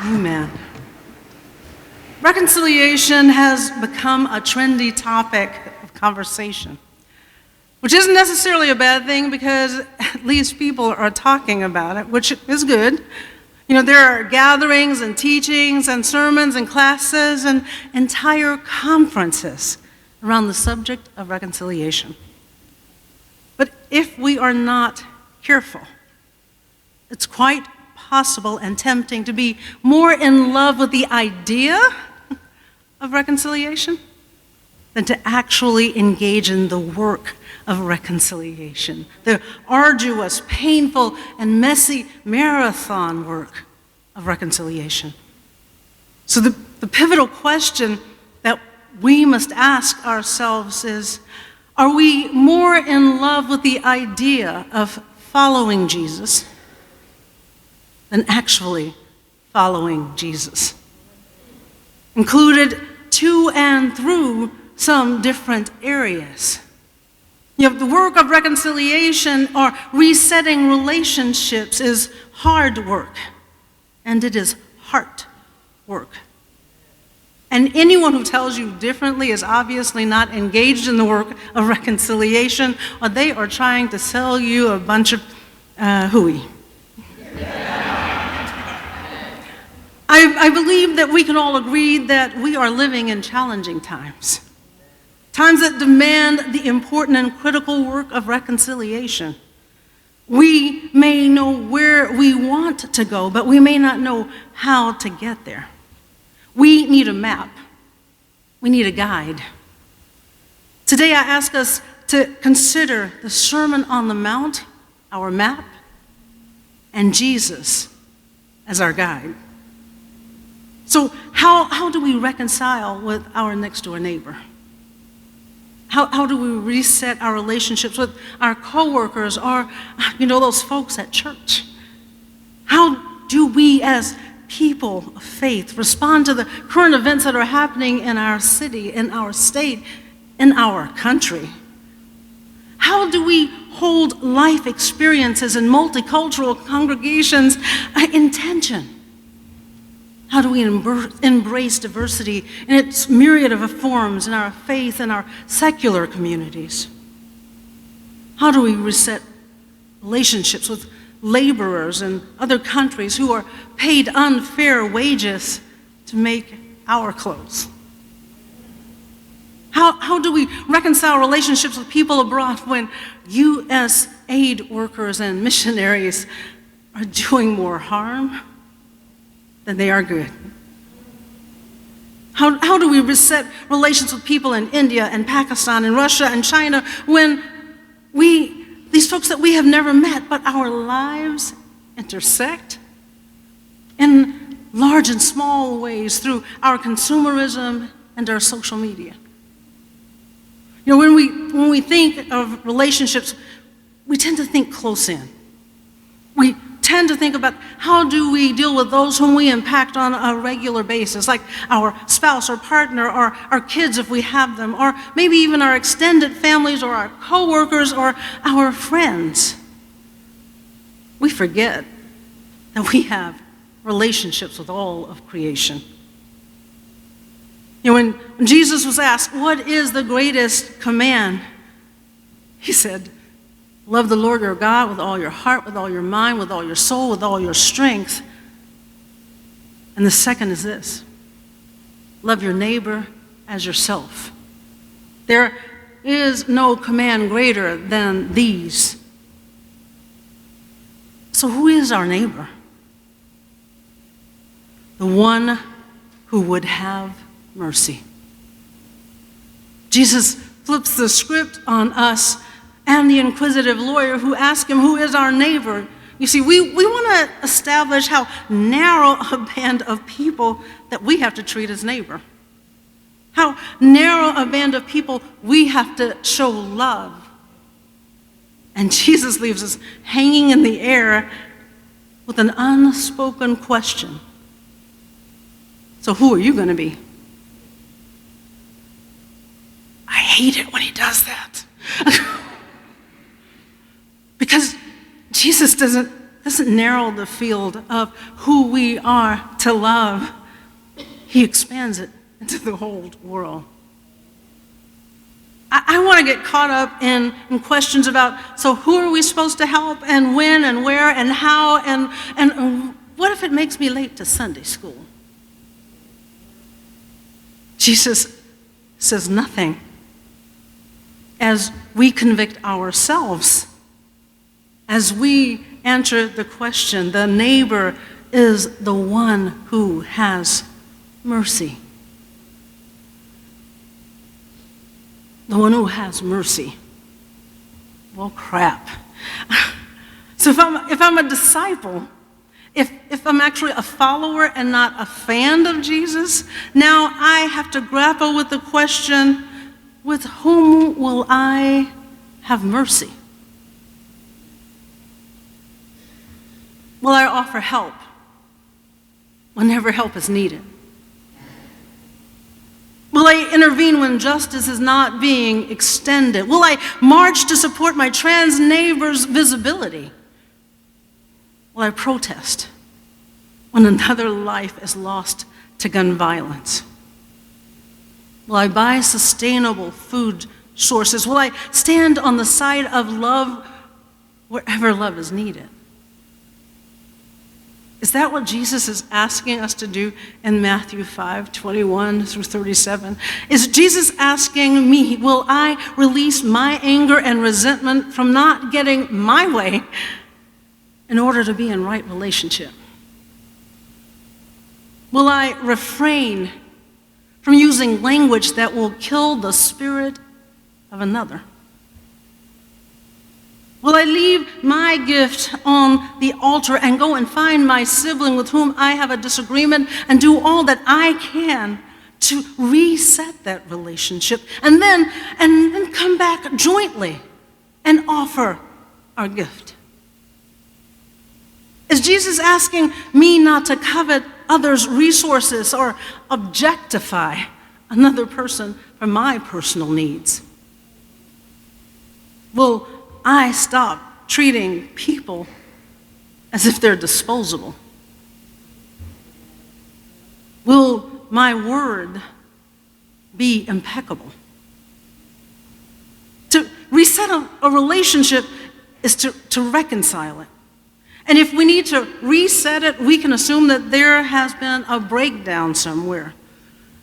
Amen. Reconciliation has become a trendy topic of conversation, which isn't necessarily a bad thing because at least people are talking about it, which is good. There are gatherings and teachings and sermons and classes and entire conferences around the subject of reconciliation. But if we are not careful, it's quite possible and tempting to be more in love with the idea of reconciliation than to actually engage in the work of reconciliation, the arduous, painful, and messy marathon work of reconciliation. So the pivotal question that we must ask ourselves is, are we more in love with the idea of following Jesus than actually following Jesus? Included to and through some different areas. The work of reconciliation or resetting relationships is hard work, and it is heart work. And anyone who tells you differently is obviously not engaged in the work of reconciliation, or they are trying to sell you a bunch of hooey. I believe that we can all agree that we are living in challenging times. Times that demand the important and critical work of reconciliation. We may know where we want to go, but we may not know how to get there. We need a map. We need a guide. Today I ask us to consider the Sermon on the Mount, our map, and Jesus as our guide. So how do we reconcile with our next door neighbor? How do we reset our relationships with our coworkers or, those folks at church? How do we as people of faith respond to the current events that are happening in our city, in our state, in our country? How do we hold life experiences in multicultural congregations in tension? How do we embrace diversity in its myriad of forms in our faith and our secular communities? How do we reset relationships with laborers in other countries who are paid unfair wages to make our clothes? How do we reconcile relationships with people abroad when U.S. aid workers and missionaries are doing more harm than they are good? How do we reset relations with people in India and Pakistan and Russia and China when these folks that we have never met, but our lives intersect in large and small ways through our consumerism and our social media? When we think of relationships, we tend to think close in. We tend to think about how do we deal with those whom we impact on a regular basis, like our spouse or partner or our kids if we have them, or maybe even our extended families or our coworkers or our friends. We forget that we have relationships with all of creation. When Jesus was asked, what is the greatest command? He said, love the Lord your God with all your heart, with all your mind, with all your soul, with all your strength. And the second is this: love your neighbor as yourself. There is no command greater than these. So who is our neighbor? The one who would have mercy. Jesus flips the script on us and the inquisitive lawyer who asked him, who is our neighbor? You see, we want to establish how narrow a band of people that we have to treat as neighbor. How narrow a band of people we have to show love. And Jesus leaves us hanging in the air with an unspoken question. So who are you going to be? I hate it when he does that. Because Jesus doesn't doesn't narrow the field of who we are to love. He expands it into the whole world. I want to get caught up in questions about, so who are we supposed to help, and when, and where, and how, and what if it makes me late to Sunday school? Jesus says nothing as we convict ourselves, as we answer the question. The neighbor is the one who has mercy. The one who has mercy. Well, crap. So if I'm a disciple, if I'm actually a follower and not a fan of Jesus, now I have to grapple with the question, with whom will I have mercy? Will I offer help whenever help is needed? Will I intervene when justice is not being extended? Will I march to support my trans neighbor's visibility? Will I protest when another life is lost to gun violence? Will I buy sustainable food sources? Will I stand on the side of love wherever love is needed? Is that what Jesus is asking us to do in Matthew 5:21-37? Is Jesus asking me, will I release my anger and resentment from not getting my way in order to be in right relationship? Will I refrain from using language that will kill the spirit of another? Will I leave my gift on the altar and go and find my sibling with whom I have a disagreement and do all that I can to reset that relationship, and then come back jointly and offer our gift? Is Jesus asking me not to covet others' resources or objectify another person for my personal needs? Will I stop treating people as if they're disposable? Will my word be impeccable? To reset a relationship is to reconcile it. And if we need to reset it, we can assume that there has been a breakdown somewhere.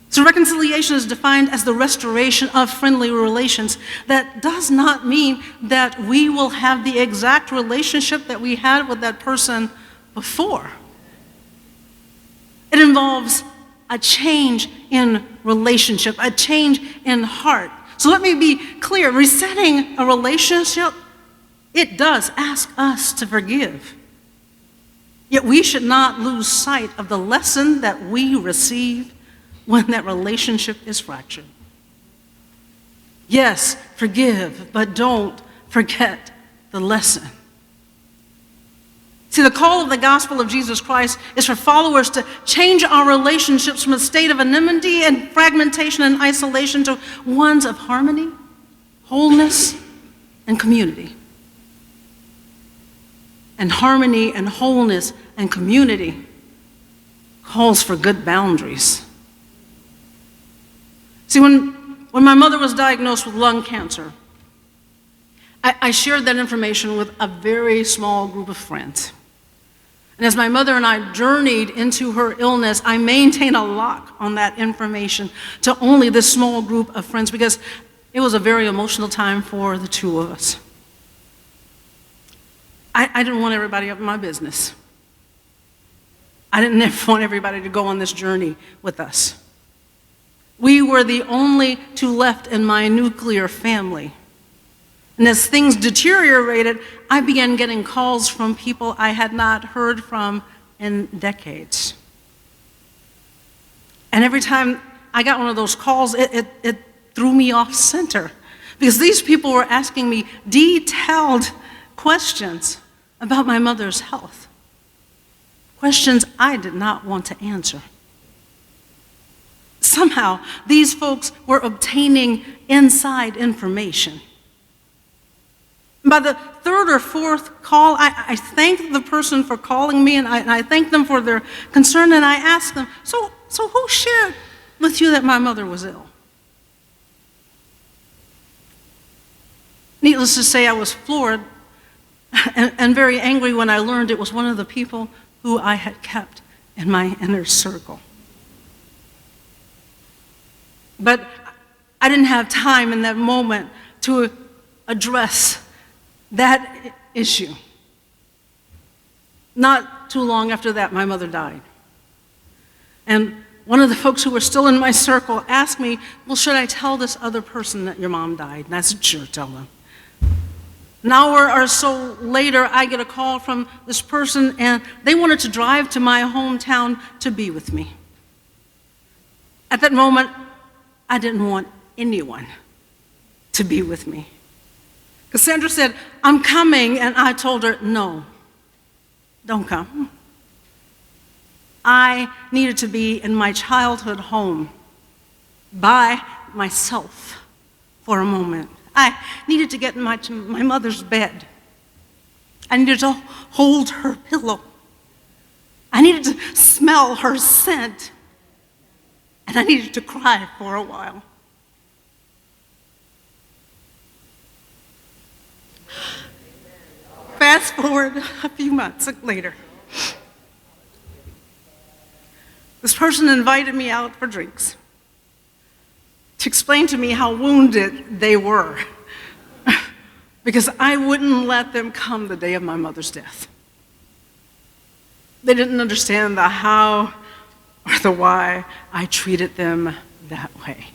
So reconciliation is defined as the restoration of friendly relations. That does not mean that we will have the exact relationship that we had with that person before. It involves a change in relationship, a change in heart. So let me be clear, resetting a relationship, it does ask us to forgive. Yet we should not lose sight of the lesson that we receive when that relationship is fractured. Yes, forgive, but don't forget the lesson. See, the call of the gospel of Jesus Christ is for followers to change our relationships from a state of enmity and fragmentation and isolation to ones of harmony, wholeness, and community. And harmony and wholeness and community calls for good boundaries. See, when my mother was diagnosed with lung cancer, I shared that information with a very small group of friends. And as my mother and I journeyed into her illness, I maintained a lock on that information to only this small group of friends because it was a very emotional time for the two of us. I didn't want everybody up in my business. I didn't ever want everybody to go on this journey with us. We were the only two left in my nuclear family. And as things deteriorated, I began getting calls from people I had not heard from in decades. And every time I got one of those calls, it threw me off center. Because these people were asking me detailed questions about my mother's health. Questions I did not want to answer. Somehow, these folks were obtaining inside information. By the third or fourth call, I thanked the person for calling me, and I thanked them for their concern, and I asked them, so who shared with you that my mother was ill? Needless to say, I was floored and very angry when I learned it was one of the people who I had kept in my inner circle. But I didn't have time in that moment to address that issue. Not too long after that, my mother died. And one of the folks who were still in my circle asked me, well, should I tell this other person that your mom died? And I said, sure, tell them. An hour or so later, I get a call from this person, and they wanted to drive to my hometown to be with me. At that moment, I didn't want anyone to be with me. Cassandra said, I'm coming, and I told her, no, don't come. I needed to be in my childhood home by myself for a moment. I needed to get in my mother's bed. I needed to hold her pillow. I needed to smell her scent. And I needed to cry for a while. Fast forward a few months later. This person invited me out for drinks to explain to me how wounded they were because I wouldn't let them come the day of my mother's death. They didn't understand the how or the why I treated them that way.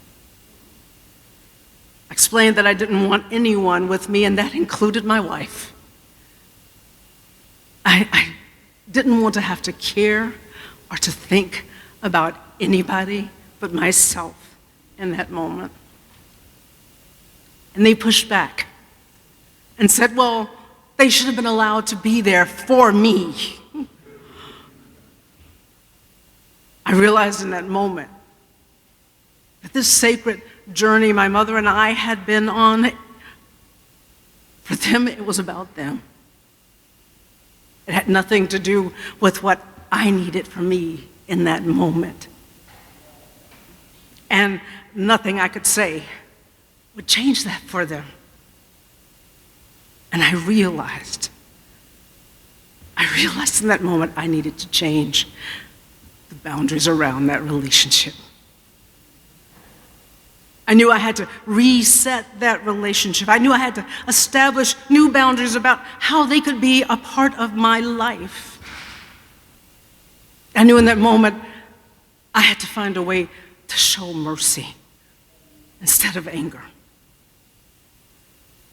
I explained that I didn't want anyone with me, and that included my wife. I didn't want to have to care or to think about anybody but myself in that moment. And they pushed back and said, well, they should have been allowed to be there for me. I realized in that moment that this sacred journey my mother and I had been on, for them, it was about them. It had nothing to do with what I needed from me in that moment. And nothing I could say would change that for them. And I realized in that moment I needed to change the boundaries around that relationship. I knew I had to reset that relationship. I knew I had to establish new boundaries about how they could be a part of my life. I knew in that moment I had to find a way to show mercy instead of anger.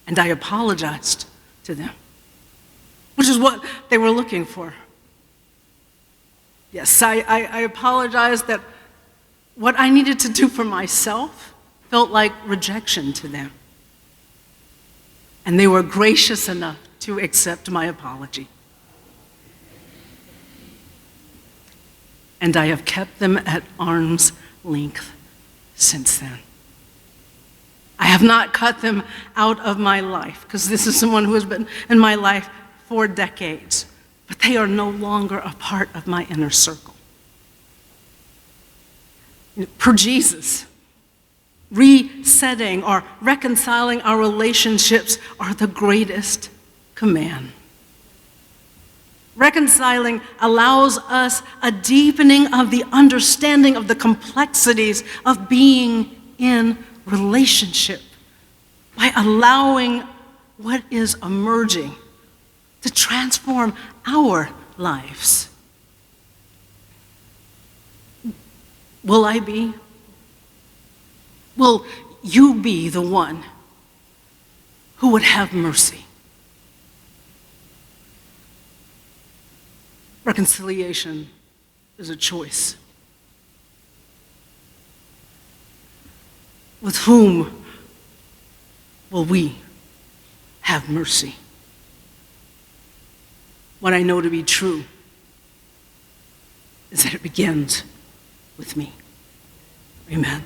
And I apologized to them, which is what they were looking for. Yes, I apologized that what I needed to do for myself felt like rejection to them. And they were gracious enough to accept my apology. And I have kept them at arm's length since then. I have not cut them out of my life, because this is someone who has been in my life for decades, but they are no longer a part of my inner circle. Per Jesus, resetting or reconciling our relationships are the greatest command. Reconciling allows us a deepening of the understanding of the complexities of being in relationship by allowing what is emerging to transform our lives. Will you be the one who would have mercy? Reconciliation is a choice. With whom will we have mercy? What I know to be true is that it begins with me. Amen.